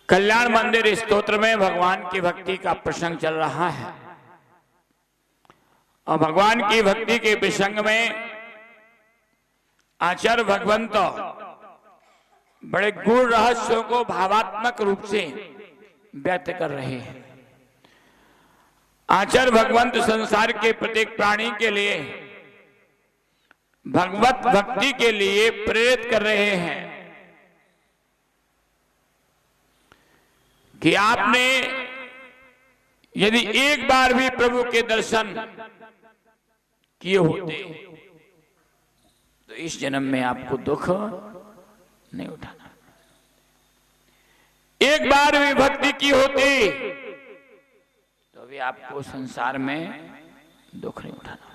कल्याण मंदिर स्तोत्र में भगवान की भक्ति का प्रसंग चल रहा है और भगवान की भक्ति के प्रसंग में आचार्य भगवंत बड़े गूढ़ रहस्यों को भावात्मक रूप से व्यक्त कर रहे हैं। आचार्य भगवंत संसार के प्रत्येक प्राणी के लिए भगवत भक्ति के लिए प्रेरित कर रहे हैं कि आपने यदि एक बार भी प्रभु के दर्शन किए होते तो इस जन्म में आपको दुख नहीं उठाना। एक बार भी भक्ति की होती तो अभी आपको संसार में दुख नहीं उठाना।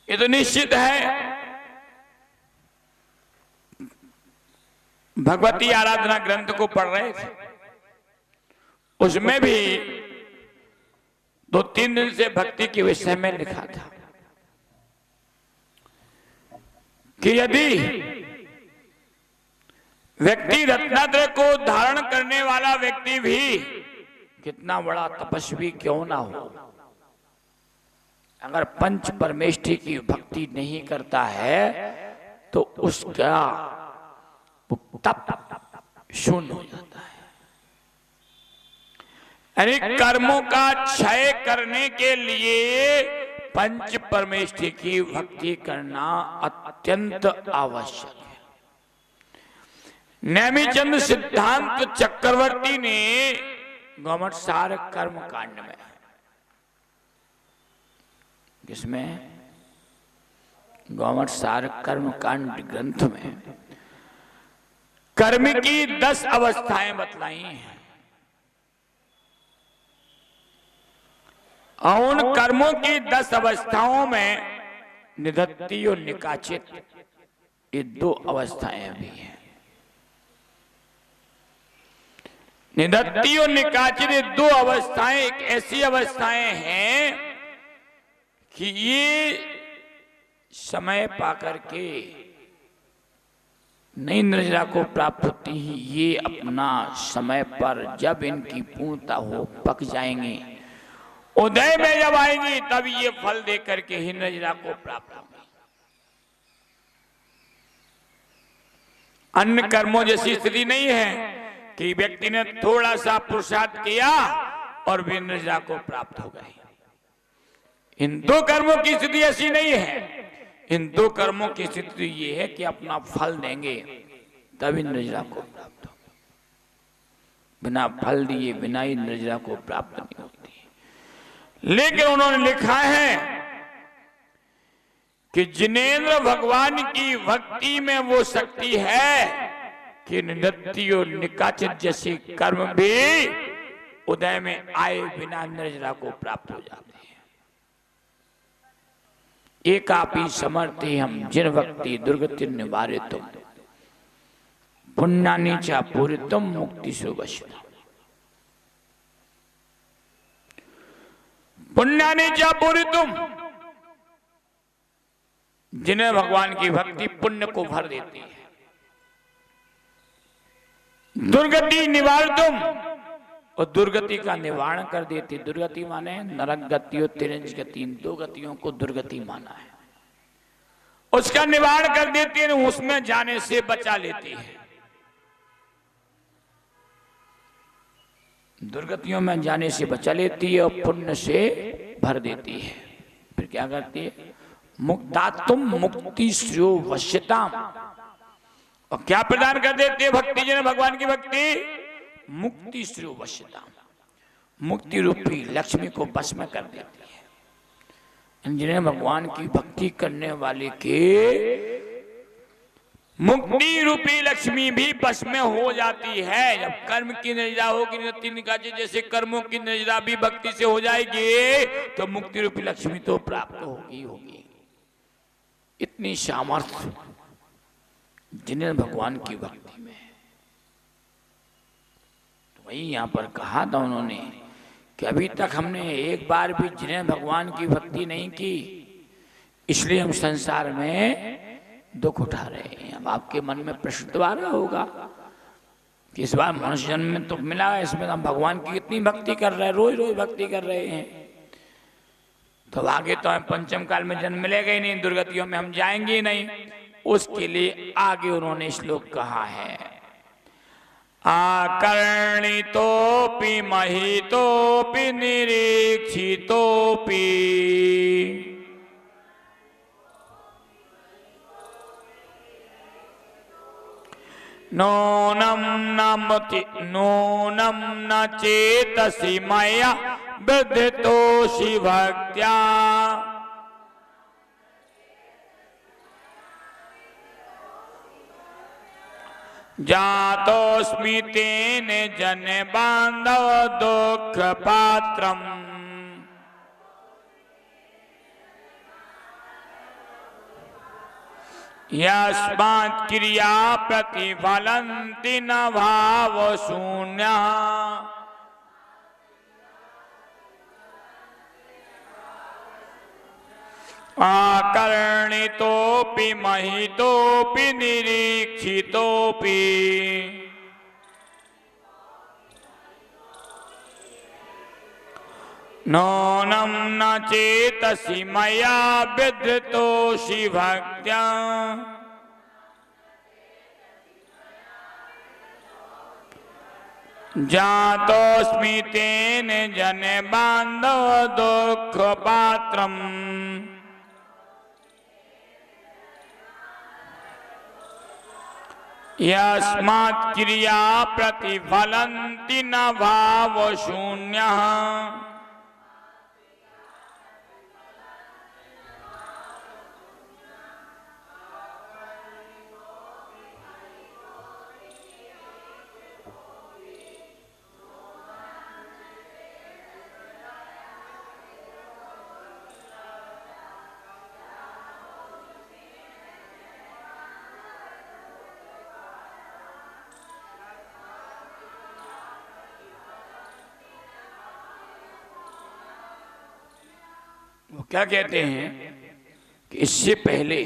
ये तो निश्चित है। भगवती आराधना ग्रंथ को पढ़ रहे थे, उसमें भी 2-3 दिन से भक्ति के विषय में लिखा था कि यदि व्यक्ति रत्नात्रय को धारण करने वाला व्यक्ति भी कितना बड़ा तपस्वी क्यों ना हो, अगर पंच परमेष्ठी की भक्ति नहीं करता है तो उसका तप शून्य हो जाता है। यानी कर्मों का क्षय करने के लिए पंच परमेष्ठी की भक्ति करना अत्यंत आवश्यक है। नेमिचंद सिद्धांत चक्रवर्ती ने गौमटसार कर्म कांड में, जिसमें गौमटसार कर्म कांड ग्रंथ में कर्म की 10 अवस्थाएं बतलाई हैं और उन कर्मों की 10 अवस्थाओं में निधत्ति और निकाचित ये 2 अवस्थाएं भी हैं। निधत्ति और निकाचित ये 2 अवस्थाएं एक ऐसी अवस्थाएं हैं कि ये समय पाकर के नई निर्जरा को प्राप्त होती ही ये अपना समय पर जब इनकी पूर्णता हो पक जाएंगे, उदय में जब आएंगी तब ये फल दे करके ही निर्जरा को प्राप्त होंगे। अन्य कर्मों जैसी स्थिति नहीं है कि व्यक्ति ने थोड़ा सा पुरुषार्थ किया और भी निर्जरा को प्राप्त हो गए। इन 2 कर्मों की स्थिति ऐसी नहीं है। इन 2 कर्मों की स्थिति ये है कि अपना फल देंगे तभी निर्जरा को प्राप्त हो। बिना फल दिए बिना ही निर्जरा को प्राप्त नहीं होती। लेकिन उन्होंने लिखा है कि जिनेंद्र भगवान की भक्ति में वो शक्ति है कि निधत्ति और निकाचित जैसे कर्म भी उदय में आए बिना निर्जरा को प्राप्त हो जाते हैं। एकापि समर्थे हम जिन भक्ति दुर्गति निवारितुम पुण्यानि च पूरितुम मुक्ति सुवशितम। पुण्यानि च पूरितुम, जिन्हें भगवान की भक्ति पुण्य को भर देती है। दुर्गति निवारितुम, और दुर्गति का निवारण कर देती। दुर्गति माने नरक गति और तिरंज गति, इन 2 गतियों को दुर्गति माना है। उसका निवारण कर देती है, उसमें जाने से बचा लेती है। दुर्गतियों में जाने से बचा लेती है और पुण्य से भर देती है। फिर क्या करती है? मुक्तात्म मुक्ति श्रेयो वश्यताम, और क्या प्रदान कर देती है भक्ति जन भगवान की भक्ति? मुक्ति श्रेयो वश्यताम, मुक्ति रूपी लक्ष्मी को बस में कर देती है। जिन्हें भगवान की भक्ति करने वाले के मुक्ति रूपी लक्ष्मी भी बस में हो जाती है। जब कर्म की निर्जरा होगी, निधत्ति निकाचित जैसे कर्मों की निर्जरा भी भक्ति से हो जाएगी तो मुक्ति रूपी लक्ष्मी तो प्राप्त होगी। इतनी सामर्थ्य जिन्हें भगवान की भक्ति में। तो वही यहां पर कहा था उन्होंने कि अभी तक हमने एक बार भी जिन्हें भगवान की भक्ति नहीं की, इसलिए हम संसार में दुख उठा रहे हैं। अब आपके मन में प्रश्न तो आ रहा होगा कि इस बार मनुष्य जन्म में तो मिला है, इसमें हम भगवान की कितनी भक्ति कर रहे हैं, रोज रोज भक्ति कर रहे हैं, तो आगे तो हमें पंचम काल में जन्म मिलेगा ही नहीं, दुर्गतियों में हम जाएंगे ही नहीं। उसके लिए आगे उन्होंने श्लोक कहा है, आकर्णितोपि महितोपि निरीक्षितोपि नूनम न चेतसि मया विद्धितोषि भक्त्या जातोस्मि तेन जन बांधव दुख पात्रम यस्मात् क्रिया प्रतिफलन्ति न भाव शून्य आकर्णितोपि महितोपि निरीक्षितोपि नूनं न चेतसि मया विद्धितोषि भक्त्या जातोस्मि तेन जन बांधव दुख पात्रम यस्मात् क्रिया प्रतिफलन्ति न भाव शून्यः वो क्या कहते हैं कि इससे पहले,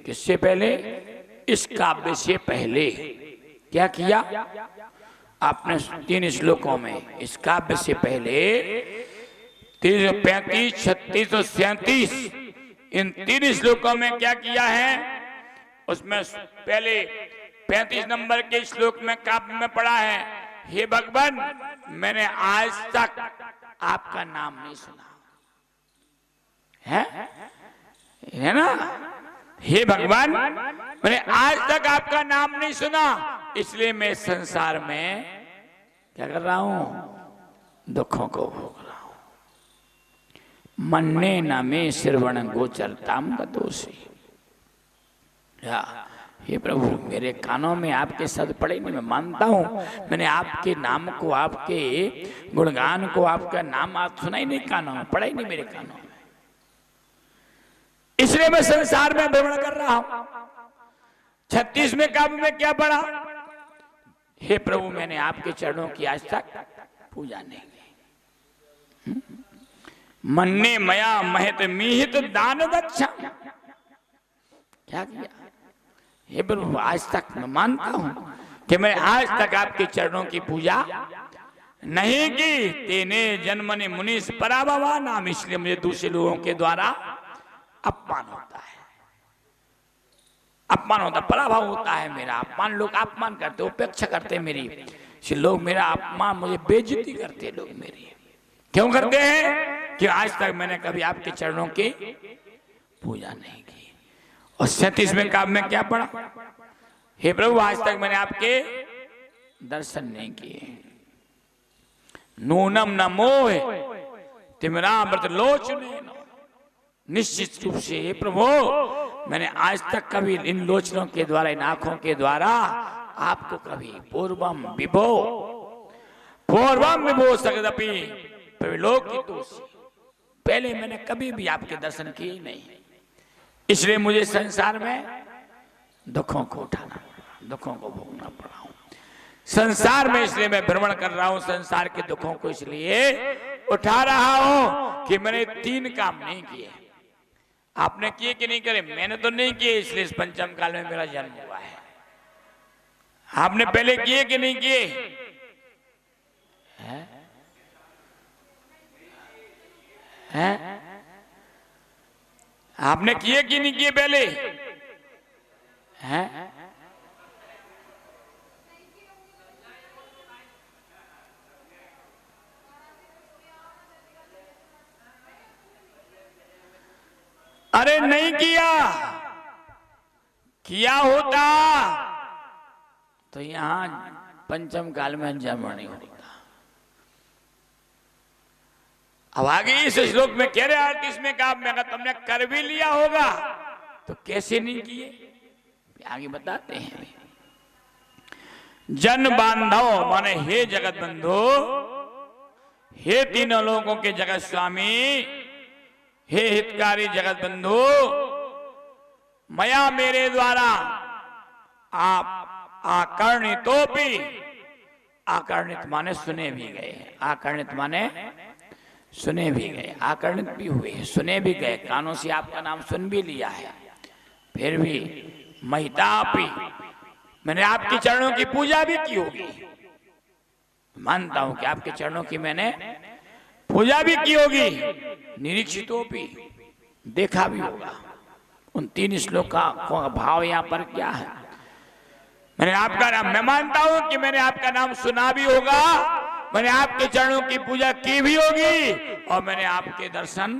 किससे पहले, इस काव्य से पहले क्या किया आपने 3 श्लोकों में, इस काव्य से पहले 335, 36 और 37 इन 3 श्लोकों में क्या किया है। उसमें पहले 35 नंबर के श्लोक में काव्य में पढ़ा है, हे भगवान मैंने आज तक आपका नाम नहीं सुना है ना, हे भगवान मैंने आज तक आपका नाम नहीं सुना, इसलिए मैं संसार में क्या कर रहा हूं, दुखों को भोग रहा हूं। मन्ने न में श्रवण गोचरताम गतोषी, हे प्रभु मेरे कानों में आपके शब्द पड़े नहीं, मैं मानता हूं मैंने आपके नाम को, आपके गुणगान को, आपका नाम आप सुना ही नहीं, कानों में पड़ा ही नहीं मेरे कानों में, इसलिए मैं संसार में भ्रमण कर रहा हूं। 36वें काव्य में क्या पढ़ा, हे प्रभु मैंने आपके चरणों की आज तक पूजा नहीं की। मन्ने मया महत मिहित दान दक्षा, क्या किया, हे प्रभु आज तक मैं मानता हूं कि मैं आज तक आपके चरणों की पूजा नहीं की। तेने जन्मने मुनीस पराभवा नाम, इसलिए मुझे दूसरे लोगों के द्वारा अपमान होता है, अपमान होता, पराभव होता है मेरा, अपमान, लोग अपमान करते, उपेक्षा करते मेरी, लोग मेरा अपमान, मुझे बेइज्जती करते लोग मेरी। क्यों करते हैं कि आज तक मैंने कभी आपके चरणों की पूजा नहीं की। और 37वें काव्य में क्या पढ़ा, हे प्रभु आज तक मैंने आपके दर्शन नहीं किए। नूनम न मोह तिमिरामृत लोचने, निश्चित रूप से हे प्रभु मैंने आज तक कभी इन लोचनों के द्वारा, इन आंखों के द्वारा आपको कभी पूर्वम विभो सगदपि प्रविलोकितोषि, पहले मैंने कभी भी आपके दर्शन किए नहीं, इसलिए मुझे संसार में दुखों को उठाना पड़ा, दुखों को भोगना पड़ा हूं संसार में, इसलिए मैं भ्रमण कर रहा हूं संसार के दुखों को, इसलिए उठा रहा हूं कि मैंने 3 काम नहीं किए। आपने किए कि नहीं करे, मैंने तो नहीं किए, इसलिए इस पंचम काल में मेरा जन्म हुआ आपने पहले किए कि नहीं किए? हैं? आपने किए कि नहीं किए पहले? हैं? अरे नहीं किया, किया होता तो यहां पंचम काल में अंजाम नहीं होता। अब आगे इस श्लोक में कह रहे आर्टिस्ट में कहा, मैं तुमने कर भी लिया होगा तो कैसे नहीं किए, आगे बताते हैं। जन बांधव माने हे जगत बंधु, हे तीनों लोगों के जगत स्वामी, हे हितकारी जगत बंधु, मया मेरे द्वारा आप आकर्णितोपि, आकर्णित माने सुने भी गए, आकर्णित माने सुने भी गए, आकर्णित भी हुए, सुने भी गए, कानों से आपका नाम सुन भी लिया है, फिर भी महितापि मैंने आपके चरणों की पूजा भी की होगी, मानता हूं कि आपके चरणों की मैंने पूजा भी की होगी, निरीक्षितोपि देखा भी होगा। उन 3 श्लोक का भाव यहाँ पर क्या है? मैंने आपका नाम, मैं मानता हूं कि मैंने आपका नाम सुना भी होगा, मैंने आपके चरणों की पूजा की भी होगी और मैंने आपके दर्शन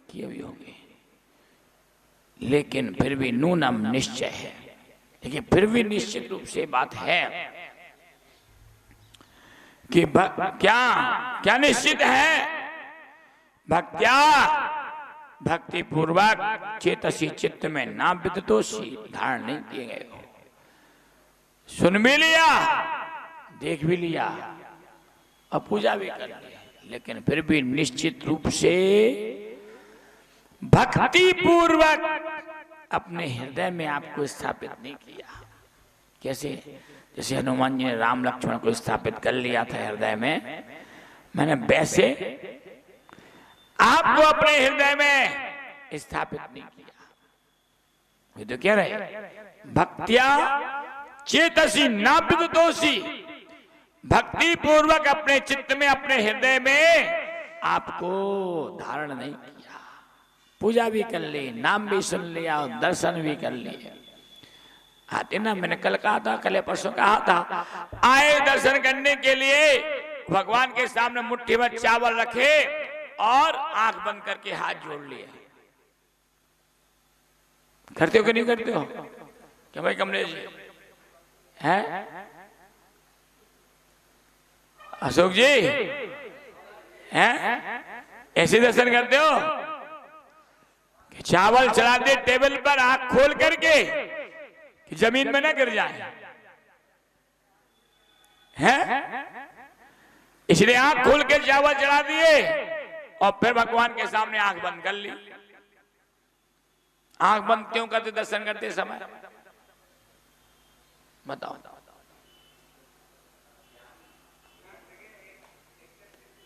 किए भी होंगे, लेकिन फिर भी नूनम निश्चय है, लेकिन फिर भी निश्चित रूप से बात है कि क्या क्या निश्चित है? भक्त्या भक्ति पूर्वक चेतसी चित्त में ना विदतोषी धारण नहीं किए गए हो, सुन भी लिया, देख भी लिया और पूजा भी कर लिया, लेकिन फिर भी निश्चित रूप से भक्ति पूर्वक अपने हृदय में आपको स्थापित नहीं किया। कैसे? जैसे हनुमान जी ने राम लक्ष्मण को स्थापित कर लिया था हृदय में, मैंने वैसे आपको अपने हृदय में स्थापित नहीं किया। ये तो कह रहे भक्त्या चेतसी ना विदतोषी, भक्ति पूर्वक अपने चित्त में, अपने हृदय में आपको धारण नहीं किया, पूजा भी कर ली, नाम भी सुन लिया और दर्शन भी कर लिए। आते ना, मैंने कल कहा था, कल परसों कहा था, आए दर्शन करने के लिए भगवान के सामने मुट्ठी भर चावल रखे और आंख बंद करके हाथ जोड़ लिए। करते हो कि नहीं करते हो? क्या भाई कमलेश जी हैं? अशोक जी हैं? ऐसे दर्शन करते हो कि चावल चला दे टेबल पर आंख खोल करके कि जमीन में ना गिर जाए, हैं? इसलिए आंख खोल के चावल चढ़ा दिए और फिर भगवान के सामने आंख बंद कर ली। आंख बंद क्यों करते दर्शन करते समय? बताओ।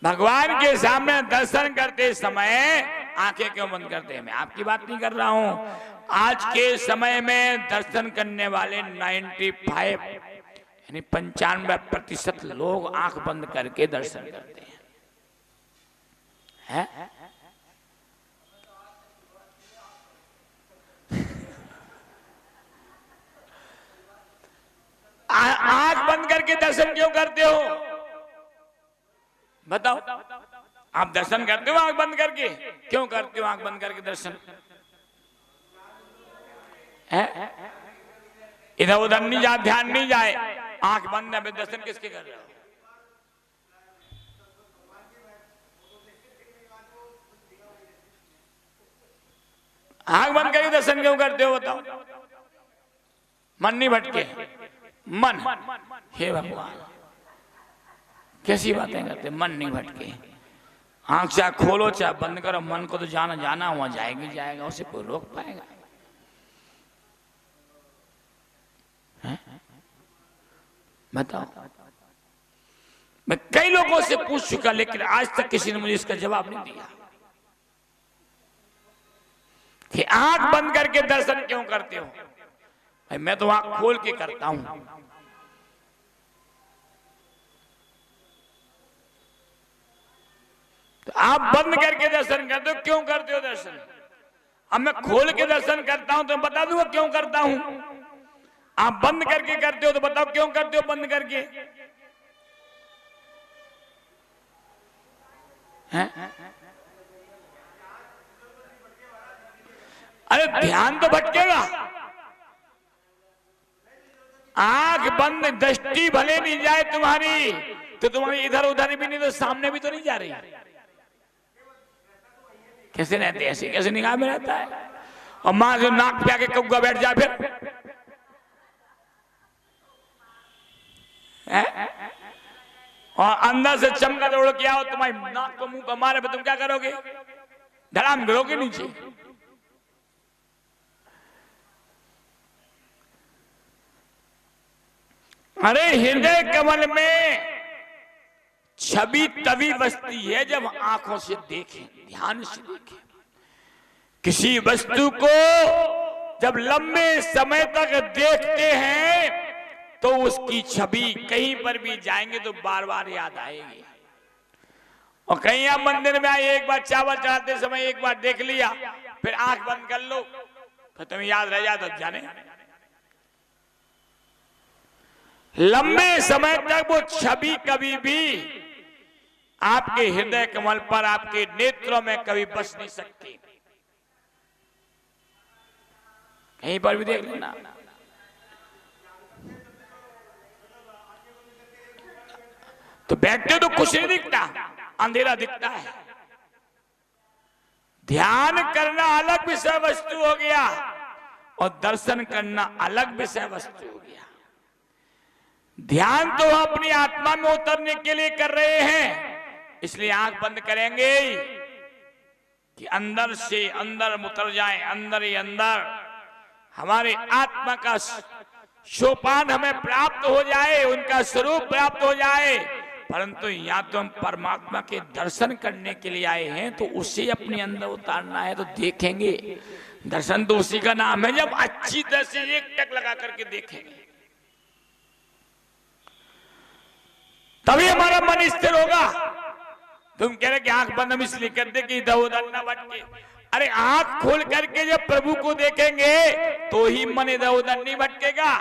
भगवान के सामने दर्शन करते समय आंखें क्यों बंद करते हैं? मैं आपकी बात नहीं कर रहा हूं। आज के समय में दर्शन करने वाले 95 यानी 95% लोग आंख बंद करके दर्शन करते हैं। आंख बंद करके दर्शन क्यों करते हो? बताओ। आप दर्शन करते हो आंख बंद करके? क्यों करते हो आंख बंद करके दर्शन? इधर उधर नहीं जाए, ध्यान नहीं जाए, आंख बंद है, दर्शन किसके कर रहे हो? आंख बंद करके दर्शन क्यों करते हो? बताओ। मन नहीं भटके? मन, हे भगवान कैसी बातें करते? मन नहीं भटके। आंख चाहे खोलो चाहे बंद करो, मन को तो जाना जाना हुआ जाएगी जाएगा, उसे कोई रोक पाएगा? बताओ। मैं कई लोगों से पूछ चुका, लेकिन आज तक किसी ने मुझे इसका जवाब नहीं दिया कि आंख बंद करके दर्शन क्यों करते हो? भाई मैं तो आंख खोल के करता हूं, तो आप बंद करके दर्शन करते हो, क्यों करते हो दर्शन? अब मैं खोल के दर्शन करता हूं तो मैं बता दूंगा क्यों करता हूं। आप बंद करके करते हो तो बताओ क्यों करते हो बंद करके? हैं? अरे ध्यान तो भटकेगा। आंख बंद, दृष्टि भले नहीं जाए तुम्हारी तो तुम्हारी इधर उधर भी नहीं तो सामने भी तो नहीं जा रही। कैसे रहते हैं? ऐसे कैसे निगाह में रहता है? और मां जो नाक पे आके कौवा बैठ जाए फिर और अंदर से चमका दौड़ के आओ तुम्हारी नाक को मुंह पर मारे तुम क्या करोगे? धड़ाम गिरोगे नीचे। अरे हृदय कमल में छवि तभी बसती है जब आंखों से देखें, ध्यान से देखें। किसी वस्तु को जब लंबे समय तक देखते हैं तो उसकी छवि कहीं पर भी जाएंगे तो बार बार याद आएगी। और कहीं आप मंदिर में आए, एक बार चावल चढ़ाते समय एक बार देख लिया, फिर आंख बंद कर लो, फिर तुम्हें याद रह जाए तो जाने। लंबे समय तक वो छवि कभी भी आपके हृदय कमल पर, आपके नेत्रों में कभी बस नहीं सकती। कहीं पर भी देख लेना। तो बैठते तो कुछ नहीं दिखता, अंधेरा दिखता है। ध्यान करना अलग विषय वस्तु हो गया और दर्शन करना अलग विषय वस्तु हो गया। ध्यान तो अपनी आत्मा में उतरने के लिए कर रहे हैं, इसलिए आंख बंद करेंगे कि अंदर से अंदर उतर जाए, अंदर ही अंदर हमारे आत्मा का सोपान हमें प्राप्त हो जाए, उनका स्वरूप प्राप्त हो जाए। परंतु या तो हम परमात्मा के दर्शन करने के लिए आए हैं तो उसे अपने अंदर उतारना है, तो देखेंगे। दर्शन तो उसी का नाम है जब अच्छी तरह से एक टक लगा करके देखेंगे, तभी हमारा मन स्थिर होगा। तुम कह रहे कि आंख बंद हम इसलिए कर दे कि इधर उधर न भटके। अरे आंख खोल करके जब प्रभु को देखेंगे तो ही मन इधर उधर नहीं भटकेगा।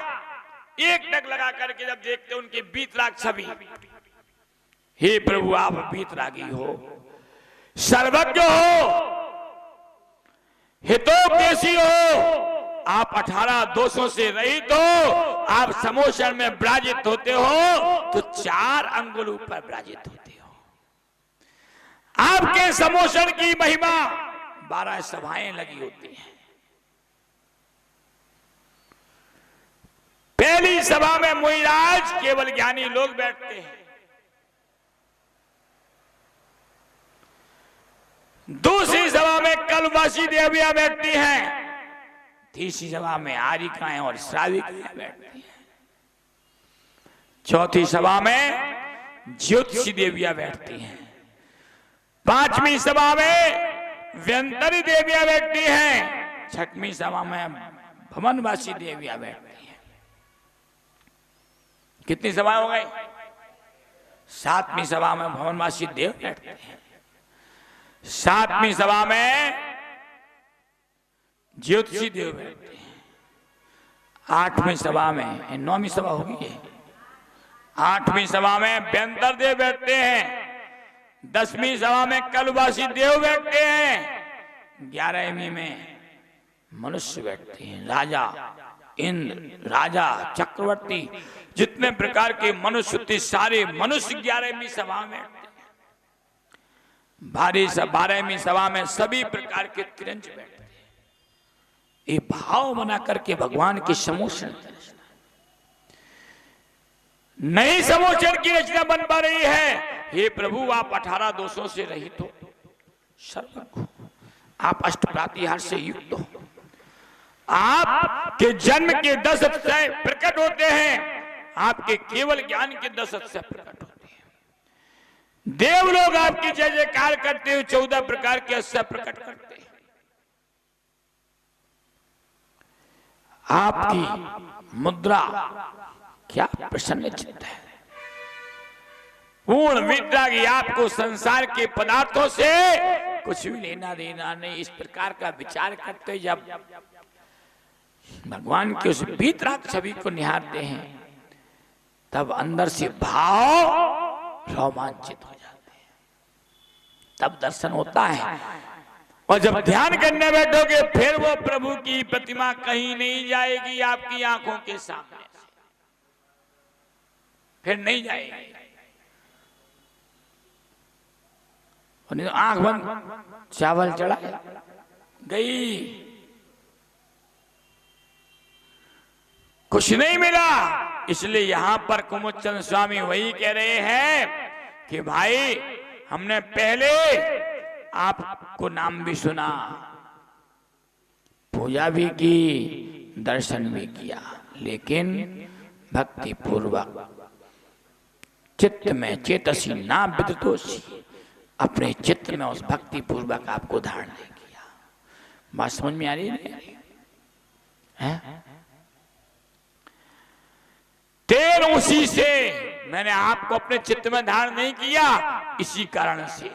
एक टक लगा करके जब देखते उनकी बीतराग छवि, हे प्रभु आप बीतरागी हो, सर्वज्ञ हो, हितोपदेशी हो, आप 18 दोषों से रहित हो, आप समोषण में विराजित होते हो तो 4 अंगुल ऊपर विराजित होते हो। आपके समोषण की महिमा 12 सभाएं लगी होती हैं। पहली सभा में मुनिराज केवल ज्ञानी लोग बैठते हैं, दूसरी सभा में कलवासी देवियां बैठती हैं, तीसरी सभा में आरिकाएं और श्राविकाएं बैठती हैं, चौथी सभा में ज्योतिषी देवियां बैठती हैं, पांचवी सभा में व्यंतरी देवियां बैठती हैं, छठवीं सभा में भवनवासी देवियां बैठती हैं। कितनी सभा हो गई? 7वीं सभा में भवनवासी देव बैठते हैं, 7वीं सभा में ज्योतिषी देव बैठते हैं, 8वीं सभा में 9वीं सभा होगी, 8वीं सभा में व्यंतर देव बैठते हैं, 10वीं सभा में कलवासी देव बैठते हैं, 11वीं में मनुष्य बैठते हैं, राजा इंद्र, राजा चक्रवर्ती, जितने प्रकार के मनुष्य थे सारे मनुष्य 11वीं सभा में। 12वीं सभा में सभी प्रकार के तिरंज बैठते हैं। ये भाव बना करके भगवान के समोषण नई समोषण की रचना बन पा रही है। हे प्रभु आप 18 दोषों से रहित हो, सर्वज्ञ हो, आप अष्ट प्रातिहार से युक्त हो, आपके जन्म के 10 अतिशय प्रकट होते हैं, आपके केवल ज्ञान के 10 अतिशय प्रकट होते हैं। देव लोग आपकी जय जयकार करते हुए 14 प्रकार के अतिशय प्रकट करते हैं। आपकी मुद्रा क्या प्रसन्न चित्त है, पूर्ण वितरागी, आपको संसार के पदार्थों से कुछ भी लेना देना नहीं। इस प्रकार का विचार करते जब भगवान के उस वितराग छवि को निहारते हैं, तब अंदर से भाव रोमांचित हो जाते हैं, तब दर्शन होता है। और जब ध्यान करने बैठोगे, फिर वो प्रभु की प्रतिमा कहीं नहीं जाएगी आपकी आंखों के सामने से, फिर नहीं जाएगी। और नहीं तो आंख बंद, चावल चढ़ा गई, कुछ नहीं मिला। इसलिए यहां पर कुमुदचंद स्वामी वही कह रहे हैं कि भाई हमने पहले आपको नाम भी सुना, पूजा भी की, दर्शन भी किया, लेकिन भक्ति पूर्वक चित्त में चेतसी ना विदतोषी, अपने चित्त में उस भक्ति पूर्वक आपको धारण नहीं किया। बात समझ में आ रही है? तेर उसी से मैंने आपको अपने चित्त में धारण नहीं किया, इसी कारण से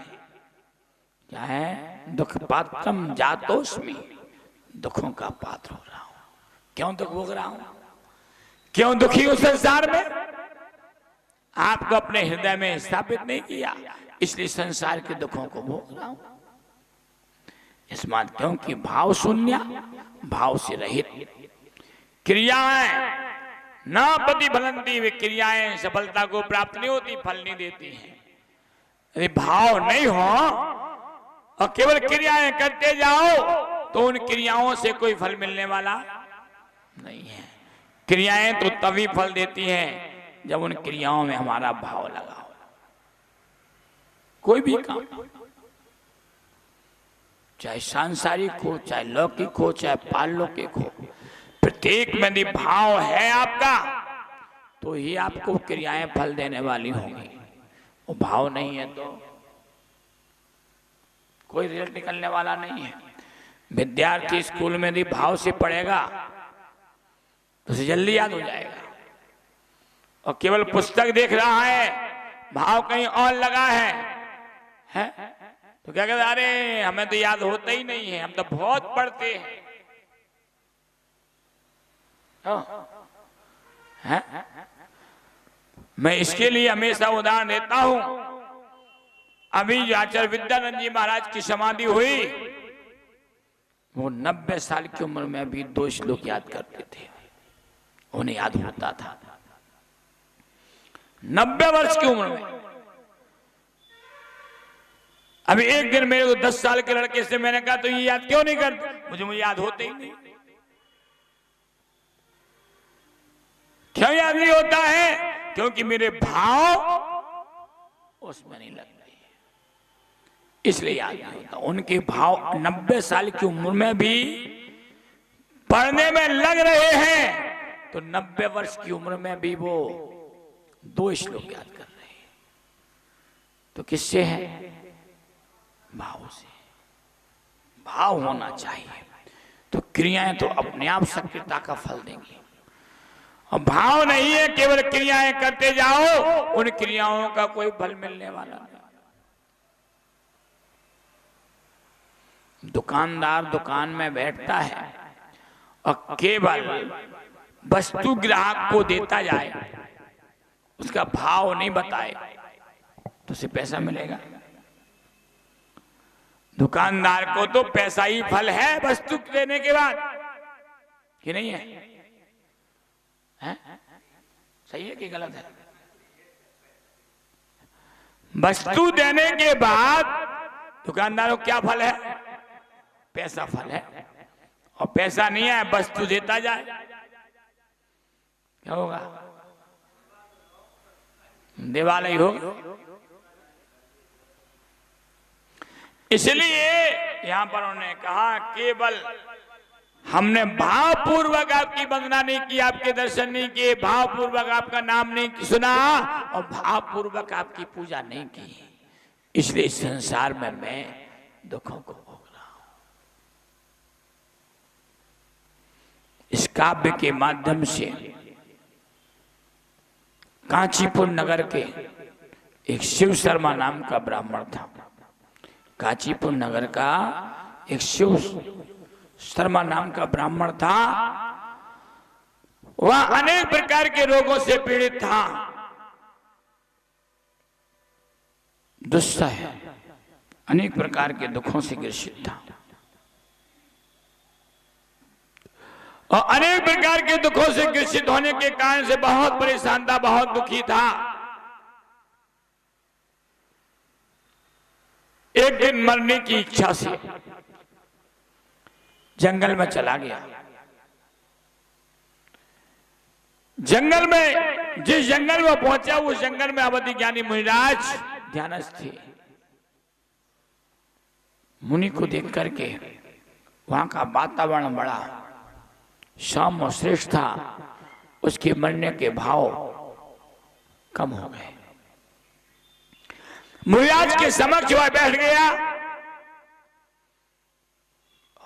क्या है, दुख पात्रम जातोस्मि, दुखों का पात्र हो रहा हूं। क्यों दुख भोग रहा हूं, क्यों दुखी हूं संसार में? आपको अपने हृदय में स्थापित नहीं किया, इसलिए संसार के दुखों को भोग रहा हूं। इस बात क्योंकि भाव शून्य, भाव से रहित क्रियाएं ना प्रतिफलंती, वे क्रियाएं सफलता को प्राप्त नहीं होती, फल नहीं देती हैं। यदि भाव नहीं हो और केवल क्रियाएं करते जाओ, तो उन क्रियाओं से कोई फल मिलने वाला नहीं है। क्रियाएं तो तभी फल देती हैं जब उन क्रियाओं में हमारा भाव लगा हो। कोई भी काम, चाहे सांसारिक हो, चाहे लौकिक हो, चाहे पारलौकिक हो, प्रत्येक में यदि भाव है आपका, तो ही आपको क्रियाएं फल देने वाली होंगी। वो भाव नहीं है तो कोई रिजल्ट निकलने वाला नहीं है। विद्यार्थी स्कूल में यदि भाव से पढ़ेगा तो उसे जल्दी याद हो जाएगा, और केवल पुस्तक देख रहा है, भाव कहीं और लगा है तो क्या कहते, अरे हमें तो याद होता ही नहीं है, हम तो बहुत पढ़ते हैं। मैं इसके लिए हमेशा उदाहरण देता हूं। अभी जो आचार्य विद्यानंद जी महाराज की समाधि हुई, वो 90 साल की उम्र में भी 2 श्लोक याद करते थे, उन्हें याद होता था 90 वर्ष की उम्र में। अभी एक दिन मेरे को 10 साल के लड़के से मैंने कहा, तो ये याद क्यों नहीं करते? मुझे याद होते ही नहीं। क्यों याद नहीं होता है? क्योंकि मेरे भाव उसमें नहीं लगते, इसलिए याद नहीं होता। उनके भाव 90 साल की उम्र में भी पढ़ने में लग रहे हैं, तो 90 वर्ष की उम्र में भी वो 2 श्लोक याद कर रहे हैं। तो किससे है? भाव से। भाव होना चाहिए, तो क्रियाएं तो अपने आप सक्रियता का फल देंगी। और भाव नहीं है, केवल क्रियाएं करते जाओ, उन क्रियाओं का कोई फल मिलने वाला नहीं। दुकानदार दुकान में बैठता है और केवल वस्तु ग्राहक को देता जाए, उसका भाव नहीं बताए, तो उसे पैसा मिलेगा? दुकानदार को तो पैसा ही फल है वस्तु देने के बाद, कि नहीं है? सही है कि गलत है? वस्तु देने के बाद दुकानदारों को क्या फल है? पैसा फल है। और पैसा नहीं है, वस्तु देता जाए, क्या होगा? दिवाला ही होगा। इसलिए यहां पर उन्होंने कहा, केवल हमने भावपूर्वक आपकी वंदना नहीं की, आपके दर्शन नहीं किए, भावपूर्वक आपका नाम नहीं सुना और भावपूर्वक आपकी पूजा नहीं की, इसलिए इस संसार में मैं दुखों को भोग रहा हूं। इस काव्य के माध्यम से कांचीपुर नगर के एक शिव शर्मा नाम का ब्राह्मण था। कांचीपुर नगर का एक शिव शर्मा नाम का ब्राह्मण था। वह अनेक प्रकार के रोगों से पीड़ित था, दुस्सह अनेक प्रकार के दुखों से ग्रसित था और अनेक प्रकार के दुखों से ग्रसित होने के कारण से बहुत परेशान था, बहुत दुखी था। एक दिन मरने की इच्छा से जंगल में चला गया। जंगल में, जिस जंगल में पहुंचा उस जंगल में अवधि ज्ञानी मुनिराज ध्यानस्थ थे। मुनि को देख करके वहां का वातावरण बड़ा सौम्य श्रेष्ठ था। उसके मरने के भाव कम हो गए। मुनिराज के समक्ष वह बैठ गया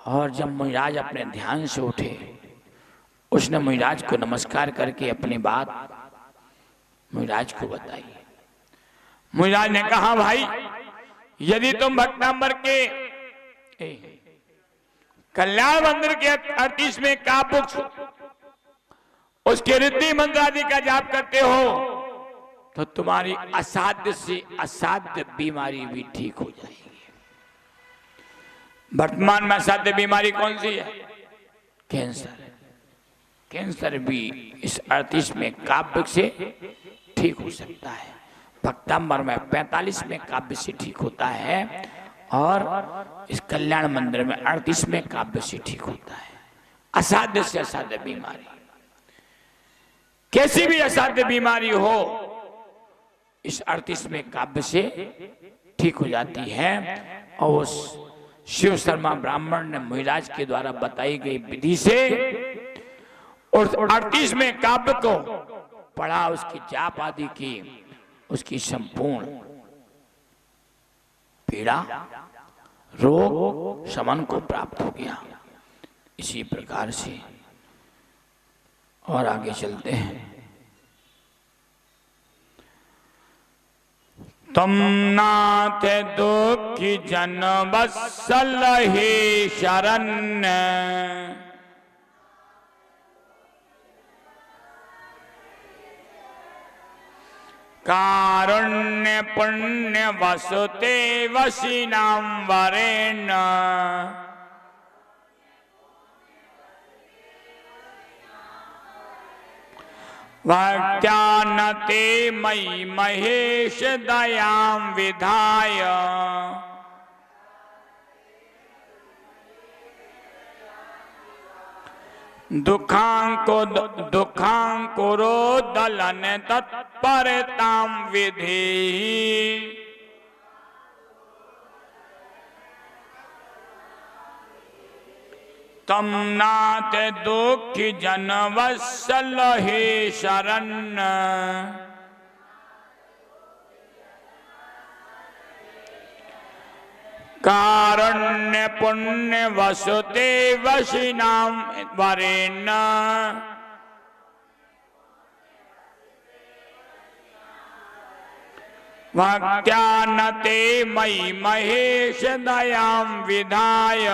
और जब मुनिराज अपने ध्यान से उठे, उसने मुनिराज को नमस्कार करके अपनी बात मुनिराज को बताई। मुनिराज ने कहा, भाई यदि तुम भक्तांबर के कल्याण मंदिर के 38वें काव्य उसके रिद्धि मंत्र आदि का जाप करते हो तो तुम्हारी असाध्य से असाध्य बीमारी भी ठीक हो जाएगी। वर्तमान में असाध्य बीमारी कौन सी है? कैंसर। कैंसर भी इस 38वें काव्य से ठीक हो सकता है। भक्तांबर में 45वें काव्य से ठीक होता है और इस कल्याण मंदिर में 38वें काव्य से ठीक होता है। असाध्य से असाध्य बीमारी, कैसी भी असाध्य बीमारी हो, इस 38वें काव्य से ठीक हो जाती है। और उस शिव शर्मा ब्राह्मण ने मुनिराज के द्वारा बताई गई विधि से और 38वें काव्य को पढ़ा, उसकी जाप आदि की, उसकी संपूर्ण पीड़ा रोग शमन को प्राप्त हो गया। इसी प्रकार से और आगे चलते हैं। तुम नाथ दुखी जन वत्सल हे शरण, कारुण्य पुण्य वसुते वसीनाम वरेण, भक्त्यानते मयि महेश दयां विधाय, दुखांकुरो दलन तत्परतां विधि, तम नाथ दुखी जन वत्सल हे शरण, कारुण्य पुण्य वसुते वशिनाम वरेण, भक्त्यानते मयि महेश दयां विधाय,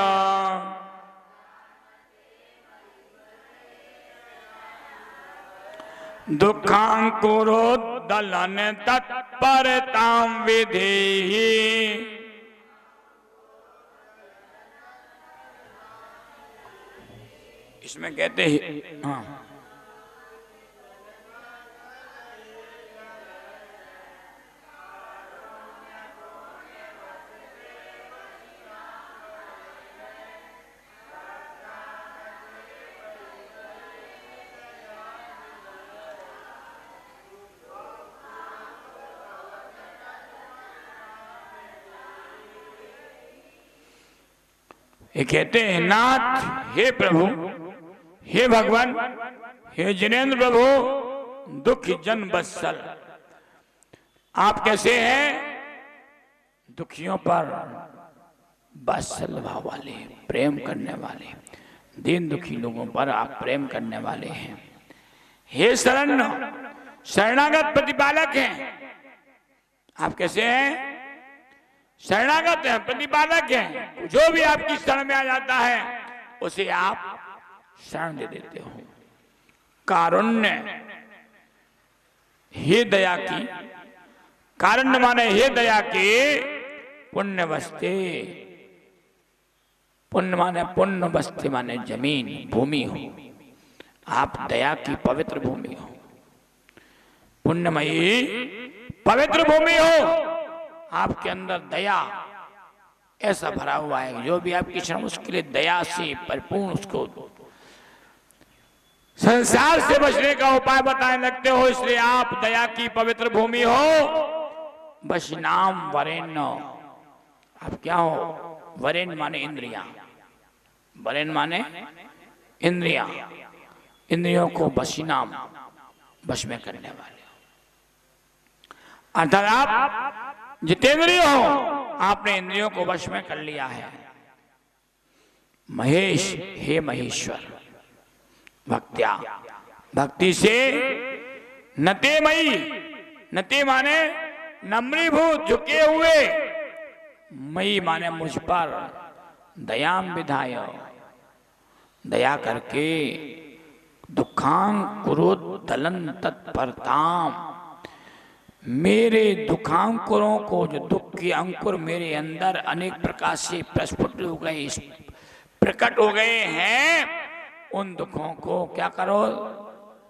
दुखांकुरो दलन तत्परतां विधि। इसमें कहते हैं, हाँ, ये कहते हैं, नाथ हे प्रभु, हे भगवान, हे जिनेन्द्र प्रभु, दुख जन वत्सल, आप कैसे हैं? दुखियों पर वत्सल भाव वाले, प्रेम करने वाले, दीन दुखी लोगों पर आप प्रेम करने वाले हैं। हे शरण, शरणागत प्रतिपालक हैं, आप कैसे हैं? शरणागत हैं, प्रतिपालक हैं। जो भी आपकी शरण में आ जाता है उसे आप शरण दे देते हो। कारुण्य, हे दया की, कारुण्य माने हे दया की पुण्य बस्ते। पुण्य माने पुण्य बस्ते माने जमीन, भूमि हो। आप दया की पवित्र भूमि हो, पुण्यमयी पवित्र भूमि हो। आपके अंदर दया ऐसा भरा हुआ है, जो भी आपकी क्षण उसके लिए दया से परिपूर्ण, उसको संसार से बचने का उपाय बताने लगते हो। इसलिए आप दया की पवित्र भूमि हो। वशिनाम वरेण्य, आप क्या हो? वरेण्य माने इंद्रियां, वरेण्य माने इंद्रियां, इंद्रियों को वशिनाम, वश में करने वाले हो। अर्थात आप जितेंद्रिय हो, आपने इंद्रियों को वश में कर लिया है। महेश, हे महेश्वर, भक्त्या, भक्ति से नते मई, नते माने नम्रीभूत, झुके हुए, मई माने मुझ पर, दयाम विधाय, दया करके, दुखांकुरोद्दलन तत्परताम, मेरे दुखांकुरों को, जो दुख के अंकुर मेरे अंदर अनेक प्रकार से प्रस्फुट हो गए, प्रकट हो गए हैं, उन दुखों को क्या करो?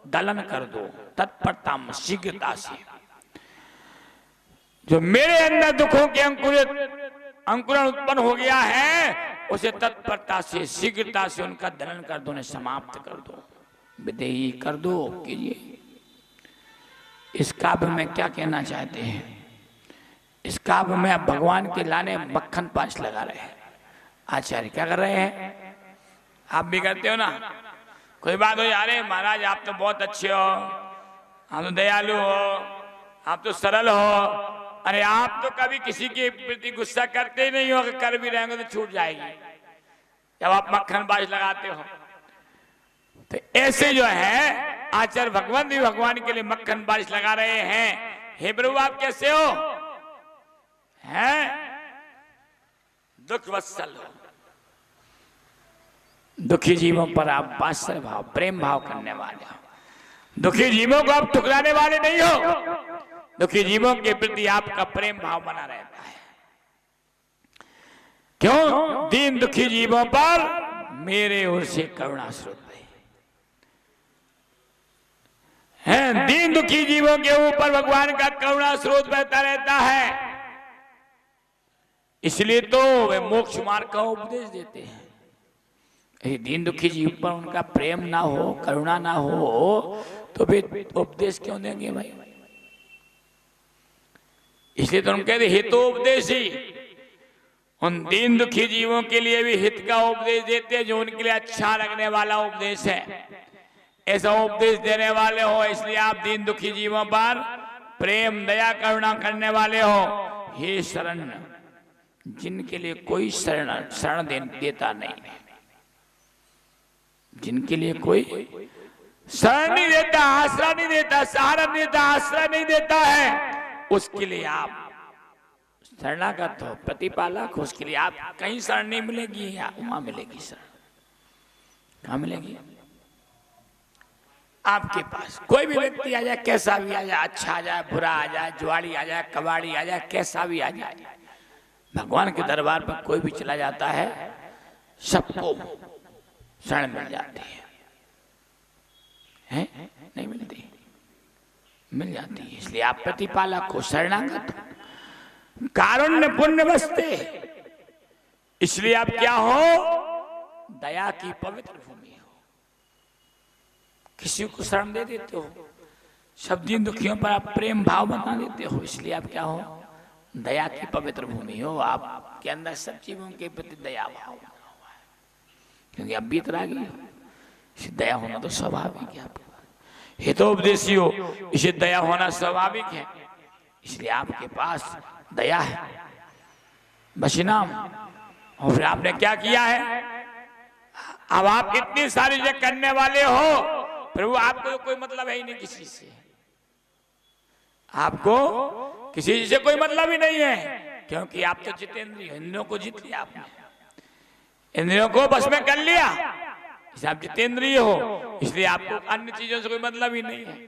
दलन कर दो, तत्परता, शीघ्रता से। जो मेरे अंदर दुखों के अंकुरण उत्पन्न हो गया है, उसे तत्परता से, शीघ्रता से उनका दलन कर दो, उन्हें समाप्त कर दो, विदेही कर दो, कीजिए। इस काव्य में क्या कहना चाहते हैं? इस काव्य में आप भगवान के लाने मक्खन पांच लगा रहे हैं। आचार्य क्या कर रहे हैं? आप भी करते हो ना? कोई बात हो, अरे महाराज आप तो बहुत अच्छे हो, आप तो दयालु हो, आप तो सरल हो। अरे आप तो कभी किसी के प्रति गुस्सा करते ही नहीं हो, अगर कर भी रहेंगे तो छूट जाएगी जब आप मक्खन बाज लगाते हो। तो ऐसे जो है आचार्य भगवान भी भगवान के लिए मक्खन बारिश लगा रहे हैं। हे प्रभु आप कैसे हो? हैं? दुख वत्सल हो, दुखी जीवों पर आप वात्सल्य भाव, प्रेम भाव करने वाले हो। दुखी जीवों को आप ठुकराने वाले नहीं हो, दुखी जीवों के प्रति आपका प्रेम भाव बना रहता है। क्यों? दीन दुखी जीवों पर मेरे ओर से करुणा स्रोत है। दीन दुखी जीवों के ऊपर भगवान का करुणा स्रोत बहता रहता है। इसलिए तो वे मोक्ष मार्ग का उपदेश देते हैं। दीन दुखी जीव पर उनका प्रेम ना हो, करुणा ना हो, तो वे उपदेश क्यों देंगे भाई? इसलिए तो हम कहते हितो उपदेश ही, उन दीन दुखी जीवों के लिए भी हित का उपदेश देते हैं, जो उनके लिए अच्छा लगने वाला उपदेश है। ऐसा उपदेश देने वाले हो, इसलिए आप दीन दुखी जीवों पर प्रेम दया करुणा करने वाले हो। हे शरण, जिनके लिए कोई शरण देता नहीं, जिनके लिए कोई शरण नहीं देता, आश्रय नहीं देता, सहारा नहीं देता, आश्रय नहीं देता है, उसके लिए आप शरणागत हो, प्रतिपालक हो। उसके लिए आप कहीं शरण नहीं मिलेगी, या वहां मिलेगी शरण। कहां मिलेगी? आपके पास कोई भी व्यक्ति आ जाए, कैसा भी आ जाए, अच्छा आ जाए, बुरा आ जाए, जुआड़ी आ जाए, कबाड़ी आ जाए, कैसा भी आ जाए, भगवान के दरबार पर कोई भी चला जाता है, सबको शरण मिल जाती है? नहीं मिलती? मिल जाती है। इसलिए आप प्रतिपालक हो, शरणागत हो, कारुण्य पुण्य बसते, इसलिए आप क्या हो? दया की पवित्र भूमि हो। किसी को शरण दे देते हो, सब दीन दुखियों पर आप प्रेम भाव बना देते हो, इसलिए आप क्या हो? दया की पवित्र भूमि हो। आपके अंदर सब जीवों के प्रति दया भाव बना हुआ है, क्योंकि आप बीतरागी हो, इसे दया होना तो स्वाभाविक है। आपके हितोपदेशी हो, इसे दया होना स्वाभाविक है, इसलिए आपके पास दया है। बशिनाम, और फिर आपने क्या किया है? अब आप इतनी सारी चीजें करने वाले हो, प्रभु आपको तो कोई मतलब है ही नहीं किसी से। आपको किसी चीज से कोई मतलब ही नहीं है, क्योंकि आप तो जितेंद्रिय, इंद्रियों को जीत लिया आपने, इंद्रियों को बस में कर लिया, आप जितेंद्रिय हो, इसलिए आपको अन्य चीजों से कोई मतलब ही नहीं है।